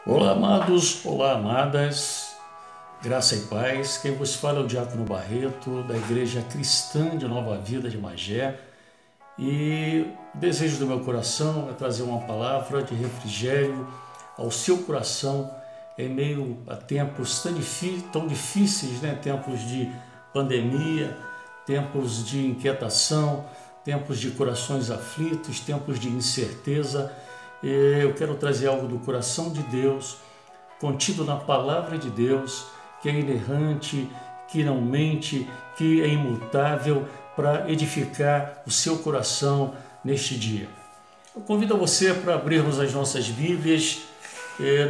Olá, amados, olá, amadas, graça e paz. Quem vos fala é o Diácono Barreto, da Igreja Cristã de Nova Vida de Magé. E o desejo do meu coração é trazer uma palavra de refrigério ao seu coração em meio a tempos tão difíceis, né? Tempos de pandemia, tempos de inquietação, tempos de corações aflitos, tempos de incerteza. Eu quero trazer algo do coração de Deus, contido na palavra de Deus, que é inerrante, que não mente, que é imutável, para edificar o seu coração neste dia. Eu convido você para abrirmos as nossas Bíblias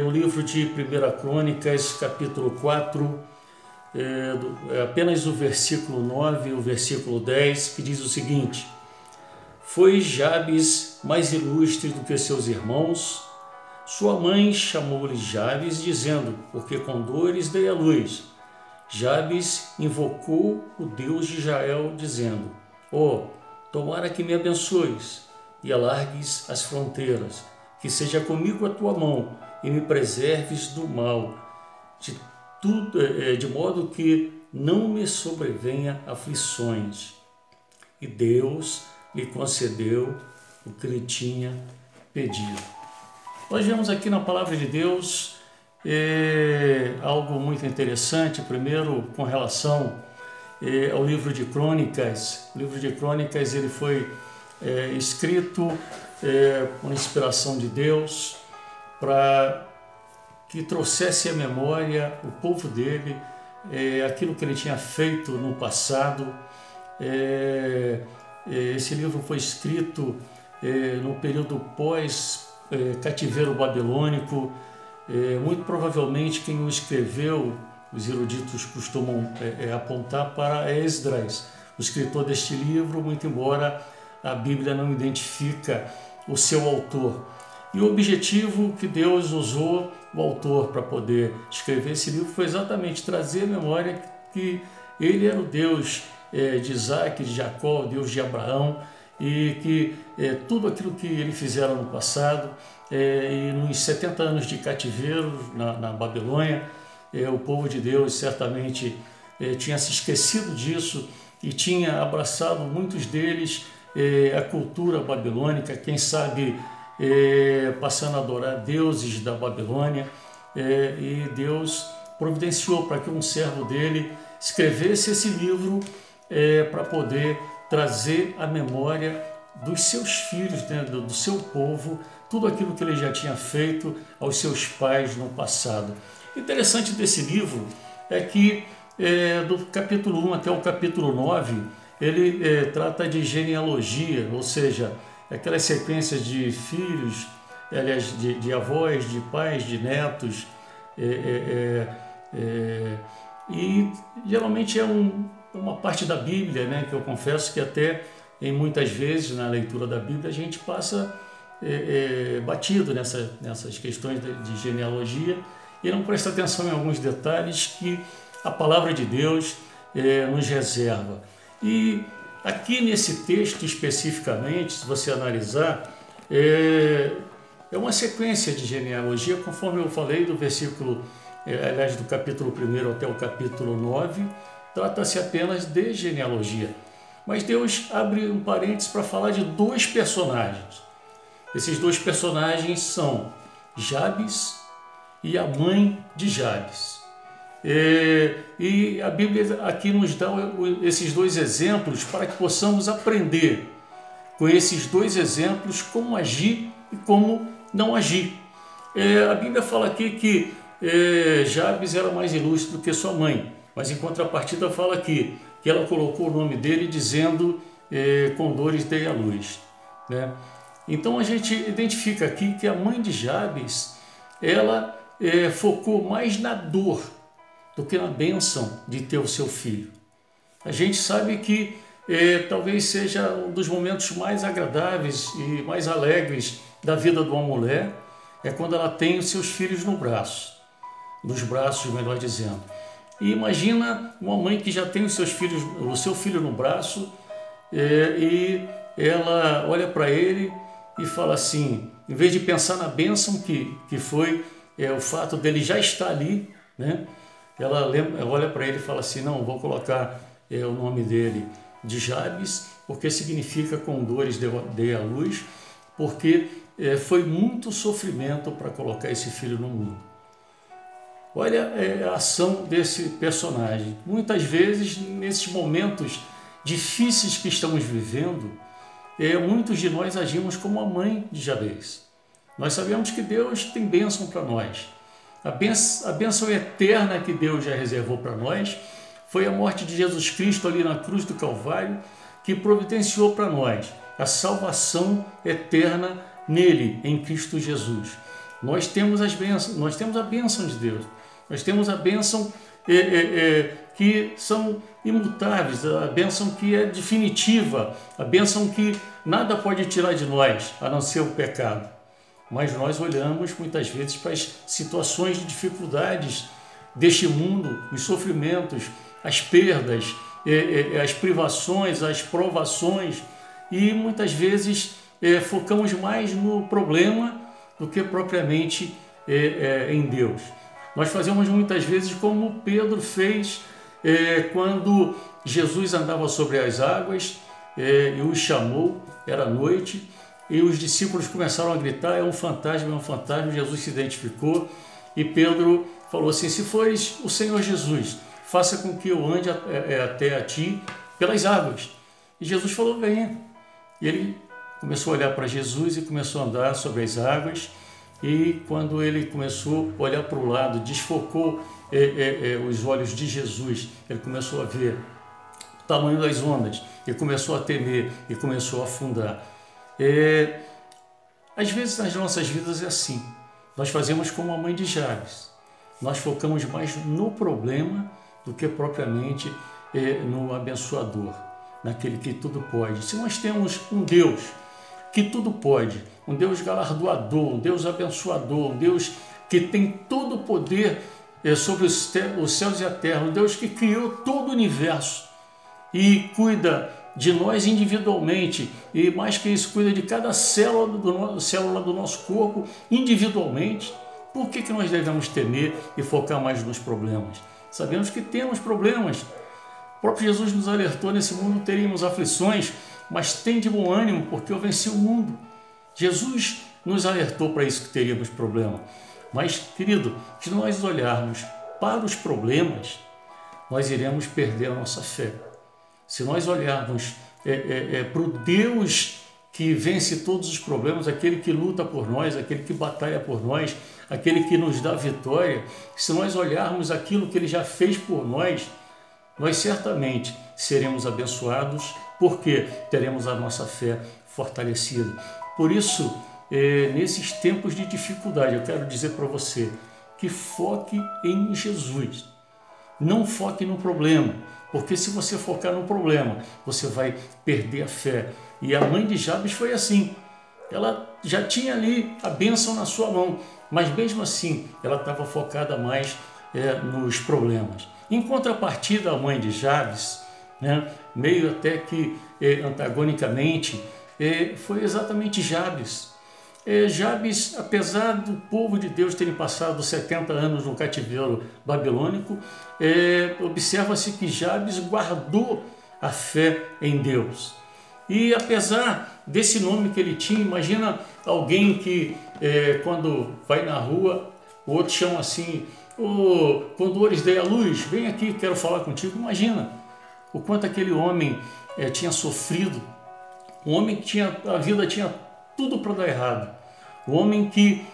no livro de 1 Crônicas, capítulo 4, apenas o versículo 9 e o versículo 10, que diz o seguinte: Foi Jabes mais ilustre do que seus irmãos. Sua mãe chamou-lhe Jabes, dizendo, porque com dores dei à luz. Jabes invocou o Deus de Israel, dizendo, tomara que me abençoes e alargues as fronteiras, que seja comigo a tua mão e me preserves do mal, de modo que não me sobrevenha aflições. E Deus lhe concedeu o que lhe tinha pedido. Nós vemos aqui na palavra de Deus algo muito interessante. Primeiro, com relação ao livro de Crônicas. O livro de Crônicas ele foi escrito com inspiração de Deus para que trouxesse à memória o povo dele, aquilo que ele tinha feito no passado. Esse livro foi escrito no período pós-cativeiro babilônico. Muito provavelmente quem o escreveu, os eruditos costumam apontar para Esdras, o escritor deste livro, muito embora a Bíblia não identifica o seu autor. E o objetivo que Deus usou o autor para poder escrever esse livro foi exatamente trazer à memória que ele era o Deus de Isaac, de Jacó, o Deus de Abraão, e que tudo aquilo que ele fizeram no passado, e nos 70 anos de cativeiro na Babilônia, o povo de Deus certamente tinha se esquecido disso e tinha abraçado, muitos deles, a cultura babilônica, quem sabe passando a adorar deuses da Babilônia, e Deus providenciou para que um servo dele escrevesse esse livro para poder trazer à memória dos seus filhos, né, do seu povo, tudo aquilo que ele já tinha feito aos seus pais no passado. Interessante desse livro é que do capítulo 1 até o capítulo 9, ele trata de genealogia, ou seja, aquelas sequências de filhos, aliás, de avós, de pais, de netos, e geralmente é uma parte da Bíblia, né, que eu confesso que até em muitas vezes na leitura da Bíblia a gente passa batido nessas questões de genealogia e não presta atenção em alguns detalhes que a palavra de Deus nos reserva. E aqui nesse texto especificamente, se você analisar, é uma sequência de genealogia, conforme eu falei, do versículo, aliás, do capítulo 1 até o capítulo 9, trata-se apenas de genealogia. Mas Deus abre um parênteses para falar de dois personagens. Esses dois personagens são Jabes e a mãe de Jabes. E a Bíblia aqui nos dá esses dois exemplos para que possamos aprender com esses dois exemplos como agir e como não agir. A Bíblia fala aqui que Jabes era mais ilustre do que sua mãe, mas em contrapartida fala aqui que ela colocou o nome dele dizendo com dores dei à luz, né? Então a gente identifica aqui que a mãe de Jabes, ela focou mais na dor do que na bênção de ter o seu filho. A gente sabe que talvez seja um dos momentos mais agradáveis e mais alegres da vida de uma mulher, é quando ela tem os seus filhos nos braços, melhor dizendo. E imagina uma mãe que já tem o seu filho no braço, e ela olha para ele e fala assim, em vez de pensar na bênção que foi o fato dele já estar ali, né? Ela olha para ele e fala assim, não, vou colocar o nome dele de Jabes, porque significa com dores dei à luz, porque foi muito sofrimento para colocar esse filho no mundo. Olha a ação desse personagem. Muitas vezes, nesses momentos difíceis que estamos vivendo, muitos de nós agimos como a mãe de Jabes. Nós sabemos que Deus tem bênção para nós. A bênção eterna que Deus já reservou para nós foi a morte de Jesus Cristo ali na cruz do Calvário, que providenciou para nós a salvação eterna nele, em Cristo Jesus. Nós temos as bênçãos, nós temos a bênção de Deus, nós temos a bênção que são imutáveis, a bênção que é definitiva, a bênção que nada pode tirar de nós, a não ser o pecado. Mas nós olhamos muitas vezes para as situações de dificuldades deste mundo, os sofrimentos, as perdas, as privações, as provações, e muitas vezes focamos mais no problema do que propriamente em Deus. Nós fazemos muitas vezes como Pedro fez quando Jesus andava sobre as águas e os chamou, era noite, e os discípulos começaram a gritar, é um fantasma, é um fantasma. Jesus se identificou e Pedro falou assim, se fores o Senhor Jesus, faça com que eu ande até a ti pelas águas. E Jesus falou, venha. E ele começou a olhar para Jesus e começou a andar sobre as águas. E quando ele começou a olhar para o lado, desfocou os olhos de Jesus, ele começou a ver o tamanho das ondas, ele começou a temer e começou a afundar. Às vezes nas nossas vidas é assim, nós fazemos como a mãe de Jabes, nós focamos mais no problema do que propriamente no abençoador, naquele que tudo pode. Se nós temos um Deus que tudo pode, um Deus galardoador, um Deus abençoador, um Deus que tem todo o poder sobre os céus e a terra, um Deus que criou todo o universo e cuida de nós individualmente, e mais que isso, cuida de cada célula do nosso corpo individualmente. Por que nós devemos temer e focar mais nos problemas? Sabemos que temos problemas. O próprio Jesus nos alertou, nesse mundo teríamos aflições, mas tem de bom ânimo, porque eu venci o mundo. Jesus nos alertou para isso, que teríamos problema. Mas, querido, se nós olharmos para os problemas, nós iremos perder a nossa fé. Se nós olharmos para o Deus que vence todos os problemas, aquele que luta por nós, aquele que batalha por nós, aquele que nos dá vitória, se nós olharmos aquilo que Ele já fez por nós, nós certamente seremos abençoados, porque teremos a nossa fé fortalecida. Por isso, nesses tempos de dificuldade, eu quero dizer para você que foque em Jesus. Não foque no problema, porque se você focar no problema, você vai perder a fé. E a mãe de Jabes foi assim. Ela já tinha ali a bênção na sua mão, mas mesmo assim ela estava focada mais nos problemas. Em contrapartida, a mãe de Jabes, meio até que antagonicamente, foi exatamente Jabes. Jabes, apesar do povo de Deus terem passado 70 anos no cativeiro babilônico, observa-se que Jabes guardou a fé em Deus. E apesar desse nome que ele tinha, imagina alguém que quando vai na rua, o outro chama assim, com dores dei à luz, vem aqui, quero falar contigo. Imagina o quanto aquele homem tinha sofrido, um homem que a vida tinha tudo para dar errado. O homem que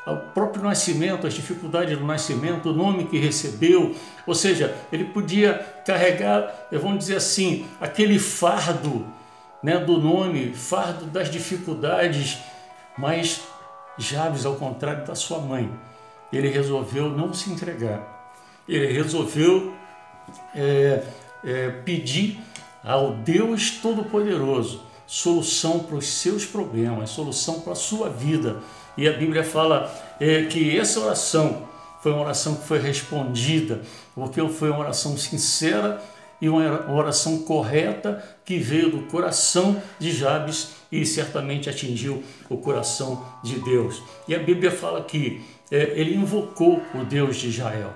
o próprio nascimento, as dificuldades do nascimento, o nome que recebeu, ou seja, ele podia carregar, vamos dizer assim, aquele fardo do nome, fardo das dificuldades, mas Jabes, ao contrário da sua mãe, ele resolveu não se entregar, ele resolveu pedir ao Deus Todo-Poderoso solução para os seus problemas, solução para a sua vida. E a Bíblia fala que essa oração foi uma oração que foi respondida, porque foi uma oração sincera e uma oração correta que veio do coração de Jabes e certamente atingiu o coração de Deus. E a Bíblia fala que ele invocou o Deus de Israel.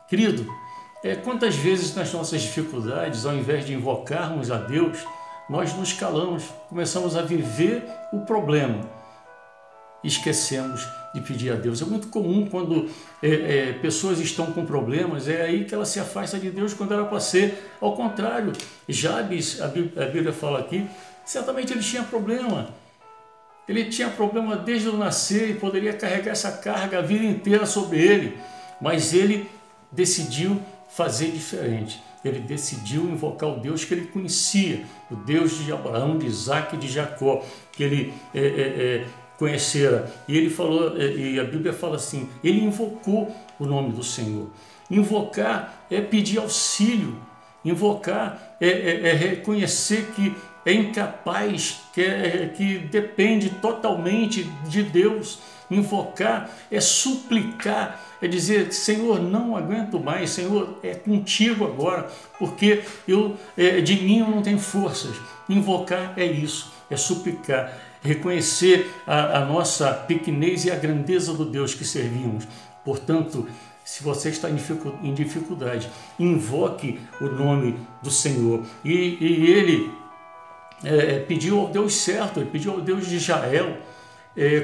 Querido, quantas vezes nas nossas dificuldades, ao invés de invocarmos a Deus, nós nos calamos, começamos a viver o problema, esquecemos de pedir a Deus. É muito comum quando pessoas estão com problemas, é aí que ela se afasta de Deus, quando era para ser ao contrário. Jabes, a Bíblia fala aqui, certamente ele tinha problema. Ele tinha problema desde o nascer e poderia carregar essa carga a vida inteira sobre ele, mas ele decidiu fazer diferente. Ele decidiu invocar o Deus que ele conhecia, o Deus de Abraão, de Isaac e de Jacó, que ele conhecera. E ele falou, e a Bíblia fala assim, ele invocou o nome do Senhor. Invocar é pedir auxílio, invocar é reconhecer que é incapaz, que depende totalmente de Deus. Invocar é suplicar, é dizer, Senhor, não aguento mais, Senhor, é contigo agora, porque de mim eu não tenho forças. Invocar é isso, é suplicar, reconhecer a nossa pequenez e a grandeza do Deus que servimos. Portanto, se você está em dificuldade, invoque o nome do Senhor. E ele pediu ao Deus certo, ele pediu ao Deus de Israel.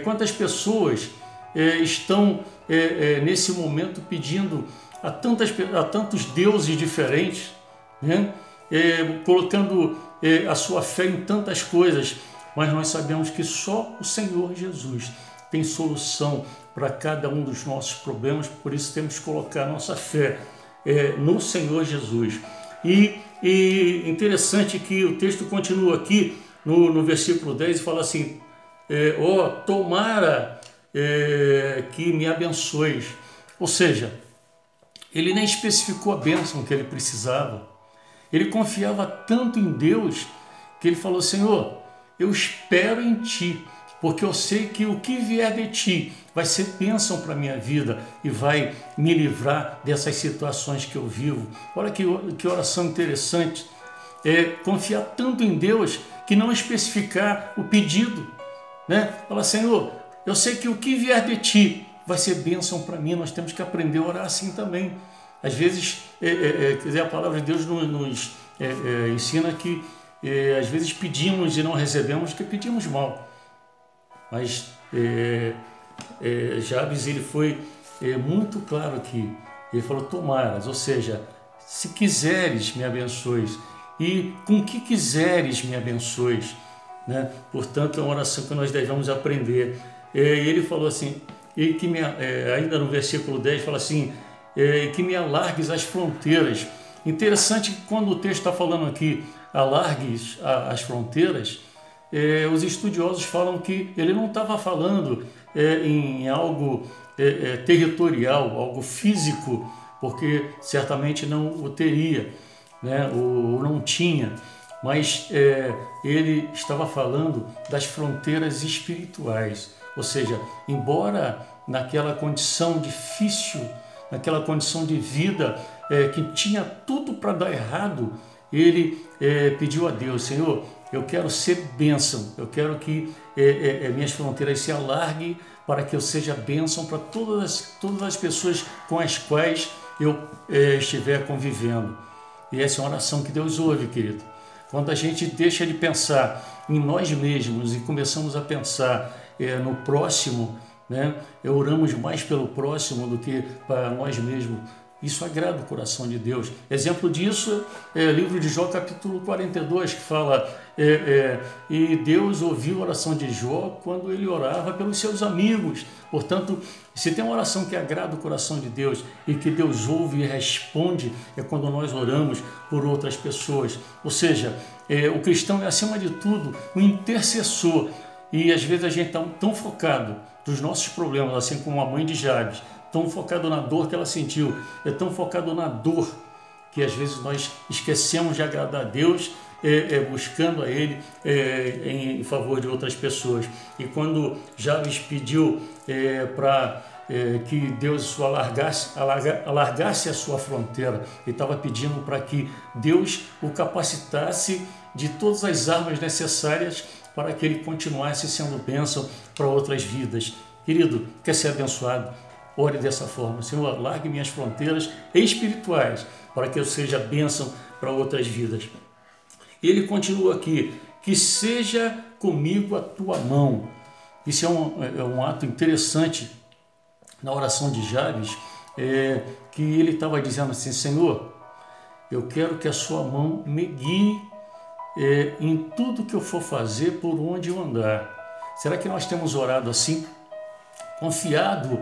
Quantas pessoas estão nesse momento pedindo a tantos deuses diferentes, né? Colocando a sua fé em tantas coisas, mas nós sabemos que só o Senhor Jesus tem solução para cada um dos nossos problemas, por isso temos que colocar a nossa fé no Senhor Jesus. E interessante que o texto continua aqui no versículo 10 e fala assim, tomara que me abençoes. Ou seja, ele nem especificou a bênção que ele precisava. Ele confiava tanto em Deus que ele falou, Senhor, eu espero em Ti, porque eu sei que o que vier de Ti vai ser bênção para a minha vida e vai me livrar dessas situações que eu vivo. Olha que oração interessante. Confiar tanto em Deus que não especificar o pedido, né? Fala, Senhor, eu sei que o que vier de Ti vai ser bênção para mim. Nós temos que aprender a orar assim também. Às vezes, a palavra de Deus nos ensina que às vezes pedimos e não recebemos porque pedimos mal. Mas Jabes, ele foi muito claro aqui. Ele falou, tomaras, ou seja, se quiseres me abençoes, e com que quiseres me abençoes, né? Portanto, é uma oração que nós devemos aprender. Ele falou assim, ainda no versículo 10, fala assim, que me alargues as fronteiras. Interessante que quando o texto está falando aqui, alargues as fronteiras, os estudiosos falam que ele não estava falando em algo territorial, algo físico, porque certamente não o teria, né, ou não tinha, mas ele estava falando das fronteiras espirituais. Ou seja, embora naquela condição difícil, naquela condição de vida que tinha tudo para dar errado, ele pediu a Deus, Senhor, eu quero ser bênção, eu quero que minhas fronteiras se alarguem para que eu seja bênção para todas as pessoas com as quais eu estiver convivendo. E essa é uma oração que Deus ouve, querido. Quando a gente deixa de pensar em nós mesmos e começamos a pensar no próximo, né? Oramos mais pelo próximo do que para nós mesmos. Isso agrada o coração de Deus. Exemplo disso é o livro de Jó, capítulo 42, que fala e Deus ouviu a oração de Jó quando ele orava pelos seus amigos. Portanto, se tem uma oração que agrada o coração de Deus e que Deus ouve e responde, é quando nós oramos por outras pessoas. Ou seja, o cristão é, acima de tudo, um intercessor. E às vezes a gente está tão focado nos nossos problemas, assim como a mãe de Jabes, tão focado na dor que ela sentiu, tão focado na dor, que às vezes nós esquecemos de agradar a Deus, buscando a Ele em favor de outras pessoas. E quando Jabes pediu para que Deus alargasse a sua fronteira, ele estava pedindo para que Deus o capacitasse de todas as armas necessárias para que ele continuasse sendo bênção para outras vidas. Querido, quer ser abençoado? Ore dessa forma: Senhor, largue minhas fronteiras espirituais para que eu seja bênção para outras vidas. E ele continua aqui: que seja comigo a tua mão. Isso é um ato interessante na oração de Jabes, que ele estava dizendo assim: Senhor, eu quero que a sua mão me guie em tudo que eu for fazer, por onde eu andar. Será que nós temos orado assim? Confiado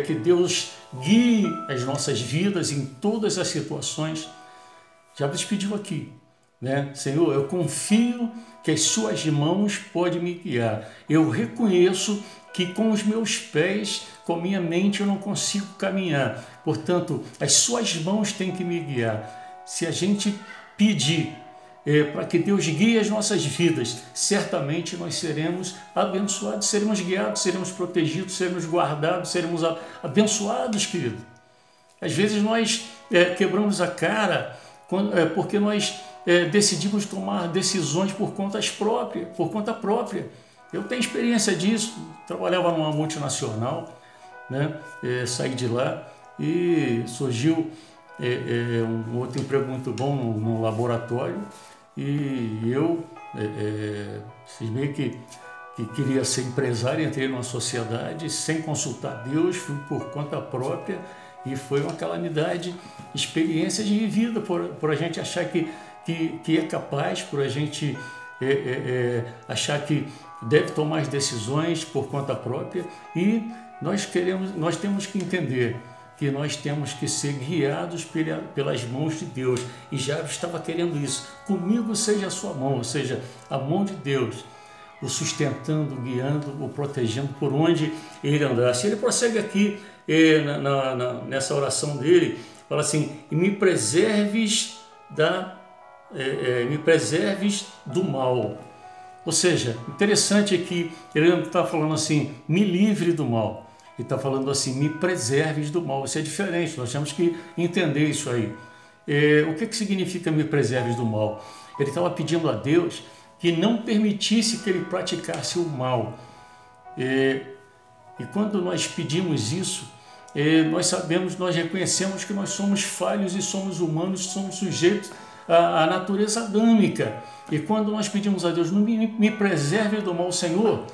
que Deus guie as nossas vidas em todas as situações? Jabes pediu aqui, né? Senhor, eu confio que as suas mãos podem me guiar. Eu reconheço que com os meus pés, com a minha mente, eu não consigo caminhar. Portanto, as suas mãos têm que me guiar. Se a gente pedir para que Deus guie as nossas vidas, certamente nós seremos abençoados, seremos guiados, seremos protegidos, seremos guardados, seremos abençoados, querido. Às vezes nós quebramos a cara porque nós decidimos tomar decisões por conta própria. Eu tenho experiência disso. Trabalhava numa multinacional, né? Saí de lá e surgiu um outro emprego muito bom no laboratório, e eu meio que queria ser empresário, entrei numa sociedade sem consultar Deus, fui por conta própria, e foi uma calamidade, experiência de vida, por a gente achar que é capaz, por a gente achar que deve tomar as decisões por conta própria, e nós temos que entender que nós temos que ser guiados pelas mãos de Deus. E Jabes estava querendo isso: comigo seja a sua mão, ou seja, a mão de Deus, o sustentando, o guiando, o protegendo por onde ele andasse. Ele prossegue aqui nessa oração dele, fala assim: e me preserves do mal. Ou seja, interessante é que ele não está falando assim, me livre do mal. Ele está falando assim, me preserves do mal. Isso é diferente, nós temos que entender isso aí. O que significa me preserves do mal? Ele estava pedindo a Deus que não permitisse que ele praticasse o mal. E quando nós pedimos isso, nós reconhecemos que nós somos falhos e somos humanos, somos sujeitos à natureza adâmica. E quando nós pedimos a Deus, não me preserve do mal, Senhor,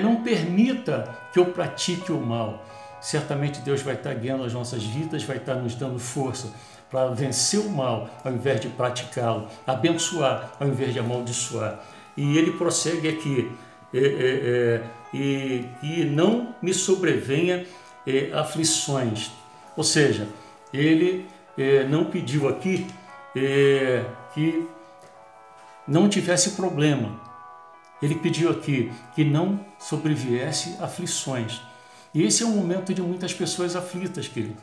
não permita que eu pratique o mal, certamente Deus vai estar guiando as nossas vidas, vai estar nos dando força para vencer o mal ao invés de praticá-lo, abençoar ao invés de amaldiçoar. E ele prossegue aqui: e não me sobrevenha aflições. Ou seja, ele não pediu aqui que não tivesse problema. Ele pediu aqui que não sobreviesse aflições. E esse é um momento de muitas pessoas aflitas, querido.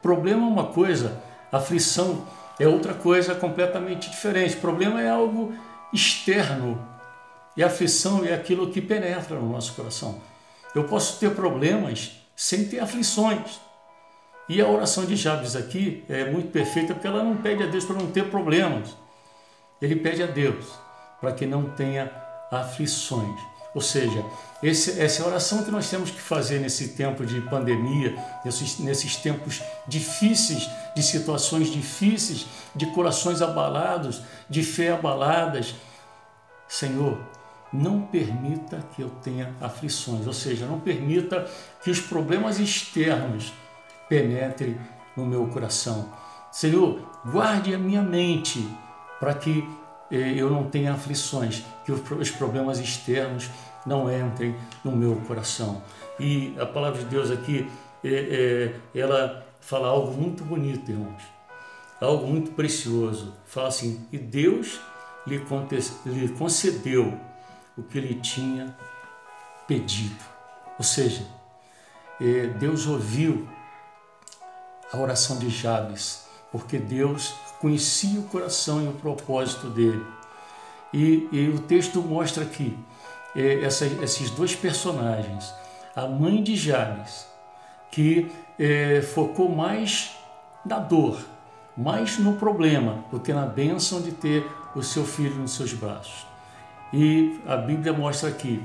Problema é uma coisa, aflição é outra coisa completamente diferente. Problema é algo externo e aflição é aquilo que penetra no nosso coração. Eu posso ter problemas sem ter aflições. E a oração de Jabes aqui é muito perfeita, porque ela não pede a Deus para não ter problemas. Ele pede a Deus para que não tenha aflições. Ou seja, essa é a oração que nós temos que fazer nesse tempo de pandemia, nesses tempos difíceis, de situações difíceis, de corações abalados, de fé abaladas. Senhor, não permita que eu tenha aflições, ou seja, não permita que os problemas externos penetrem no meu coração. Senhor, guarde a minha mente para que eu não tenha aflições, que os problemas externos não entrem no meu coração. E a palavra de Deus aqui, ela fala algo muito bonito, irmãos, algo muito precioso. Fala assim: e Deus lhe concedeu o que ele tinha pedido. Ou seja, Deus ouviu a oração de Jabes, porque Deus conhecia o coração e o propósito dele. E o texto mostra aqui esses dois personagens, a mãe de Jabes, que focou mais na dor, mais no problema, do que na bênção de ter o seu filho nos seus braços. E a Bíblia mostra aqui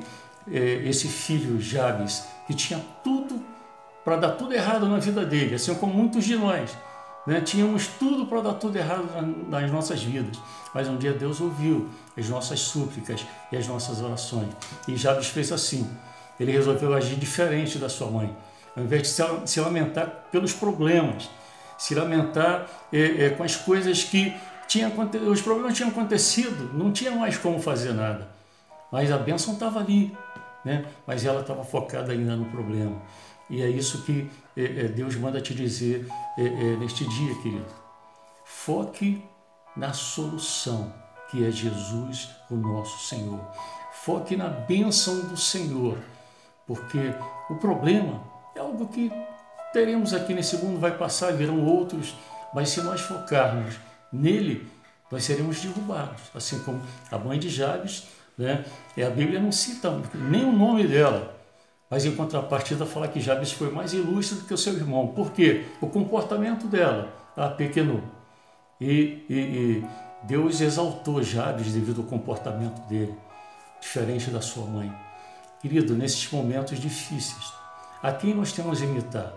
esse filho Jabes, que tinha tudo para dar tudo errado na vida dele, assim como muitos de nós, né? Tínhamos tudo para dar tudo errado nas nossas vidas, mas um dia Deus ouviu as nossas súplicas e as nossas orações, e Jabes fez assim. Ele resolveu agir diferente da sua mãe. Ao invés de se lamentar pelos problemas, se lamentar com as coisas que os problemas tinham acontecido, não tinha mais como fazer nada, mas a bênção estava ali, né? Mas ela estava focada ainda no problema. E é isso que Deus manda te dizer neste dia, querido. Foque na solução, que é Jesus, o nosso Senhor. Foque na bênção do Senhor, porque o problema é algo que teremos aqui nesse mundo, vai passar, virão outros, mas se nós focarmos nele, nós seremos derrubados, assim como a mãe de Jabes, né? A Bíblia não cita nem o nome dela, mas em contrapartida fala que Jabes foi mais ilustre do que o seu irmão. Por quê? O comportamento dela a pequenou. E Deus exaltou Jabes devido ao comportamento dele, diferente da sua mãe. Querido, nesses momentos difíceis, a quem nós temos imitado?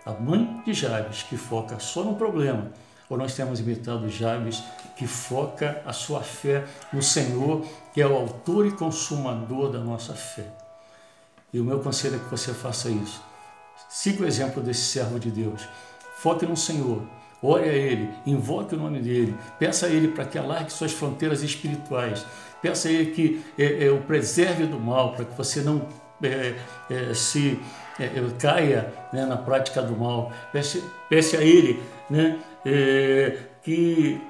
A mãe de Jabes, que foca só no problema, ou nós temos imitado Jabes, que foca a sua fé no Senhor, que é o autor e consumador da nossa fé? E o meu conselho é que você faça isso. Siga o exemplo desse servo de Deus. Foque no Senhor, ore a Ele, invoque o nome dEle, peça a Ele para que alargue suas fronteiras espirituais, peça a Ele que o preserve do mal, para que você não caia, né, na prática do mal. Peça a Ele, né, que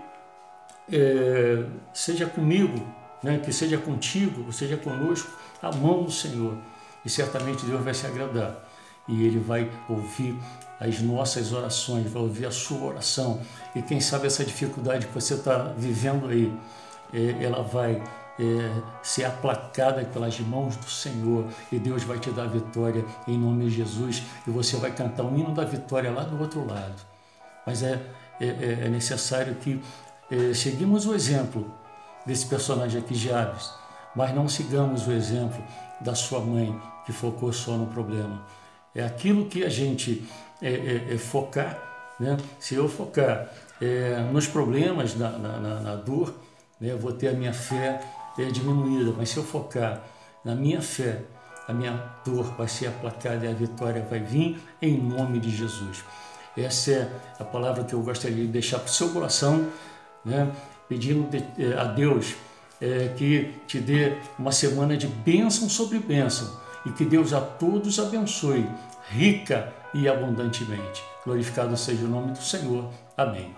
seja comigo, né, que seja contigo, seja conosco, a mão do Senhor. E certamente Deus vai se agradar. E Ele vai ouvir as nossas orações, vai ouvir a sua oração. E quem sabe essa dificuldade que você está vivendo aí, ela vai ser aplacada pelas mãos do Senhor. E Deus vai te dar a vitória em nome de Jesus. E você vai cantar o hino da vitória lá do outro lado. Mas é necessário que seguimos o exemplo desse personagem aqui, Jabes, mas não sigamos o exemplo da sua mãe, que focou só no problema. É aquilo que a gente focar, né? Se eu focar nos problemas, na dor, né, eu vou ter a minha fé diminuída, mas se eu focar na minha fé, a minha dor vai ser aplacada e a vitória vai vir em nome de Jesus. Essa é a palavra que eu gostaria de deixar para o seu coração, né? Pedindo a Deus que te dê uma semana de bênção sobre bênção e que Deus a todos abençoe, rica e abundantemente. Glorificado seja o nome do Senhor. Amém.